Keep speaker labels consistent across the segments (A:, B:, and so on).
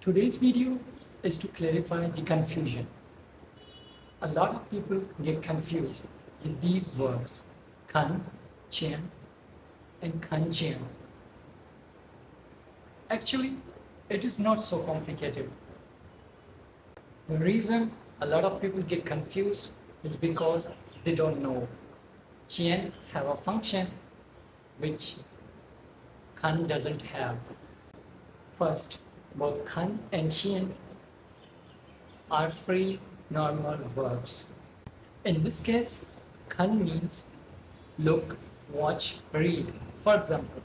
A: Today's video is to clarify the confusion. A lot of people get confused with these verbs kan, Jian, and kan Jian. Actually, it is not so complicated. The reason a lot of people get confused is because they don't know. Jian have a function which kan doesn't have. First, both kan and Jian are free normal verbs. In this case, kan means look, watch, read. For example,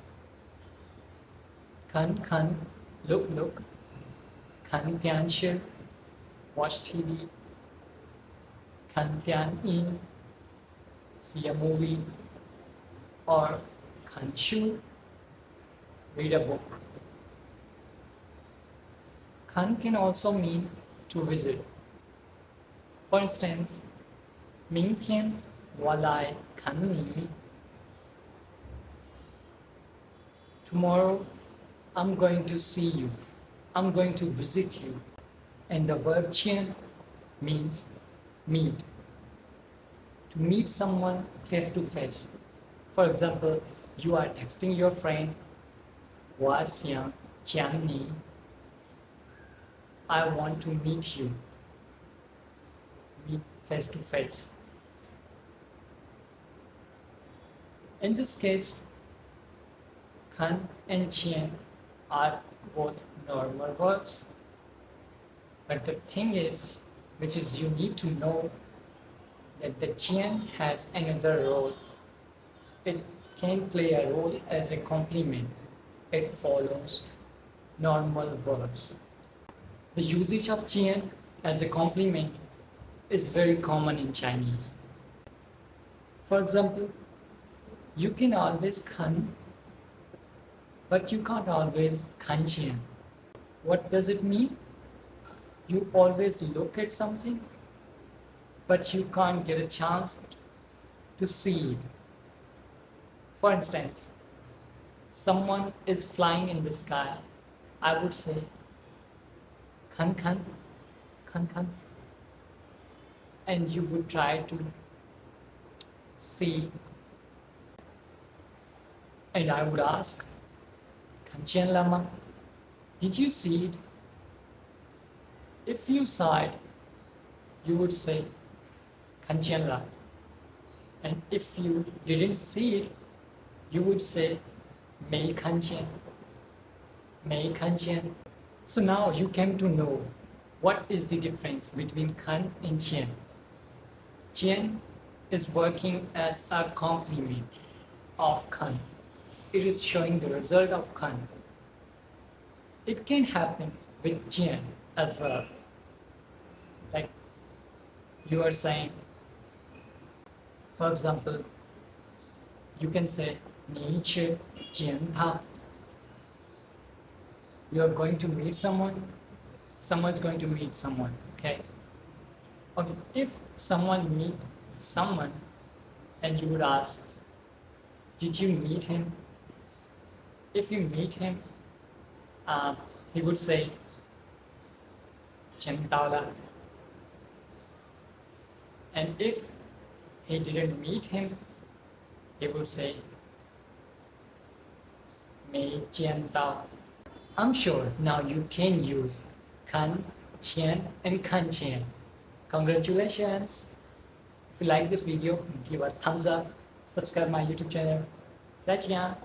A: kan, look, kan tian shi, watch TV, kan tian in, see a movie, or kan shu, read a book. Kan can also mean to visit. For instance, 明天我来看你. Tomorrow, I'm going to see you. I'm going to visit you. And the verb jian means meet. To meet someone face to face. For example, you are texting your friend, 我想见你. I want to meet you. Meet face to face. In this case, kan and jian are both normal verbs. But the thing is, which is you need to know that the jian has another role. It can play a role as a complement. It follows normal verbs. The usage of jian as a complement is very common in Chinese. For example, you can always kan, but you can't always kan jian. What does it mean? You always look at something, but you can't get a chance to see it. For instance, someone is flying in the sky. I would say, kan. And you would try to see. And I would ask, Kanchen Lama, did you see it? If you saw it, you would say, Kanchen La. And if you didn't see it, you would say, Mei Kanchen. Mei Kanchen. So now you came to know what is the difference between kan and jian. Jian is working as a complement of kan. It is showing the result of kan. It can happen with jian as well. Like you are saying, for example, you can say, 你去见他. You are going to meet someone, someone is going to meet someone, okay? Okay, if someone meet someone and you would ask, did you meet him? If you meet him, he would say, 见到了. And if he didn't meet him, he would say, 没见到. I'm sure now you can use kan, jian, and kan jian. Congratulations! If you like this video, give a thumbs up, subscribe my YouTube channel. 再见。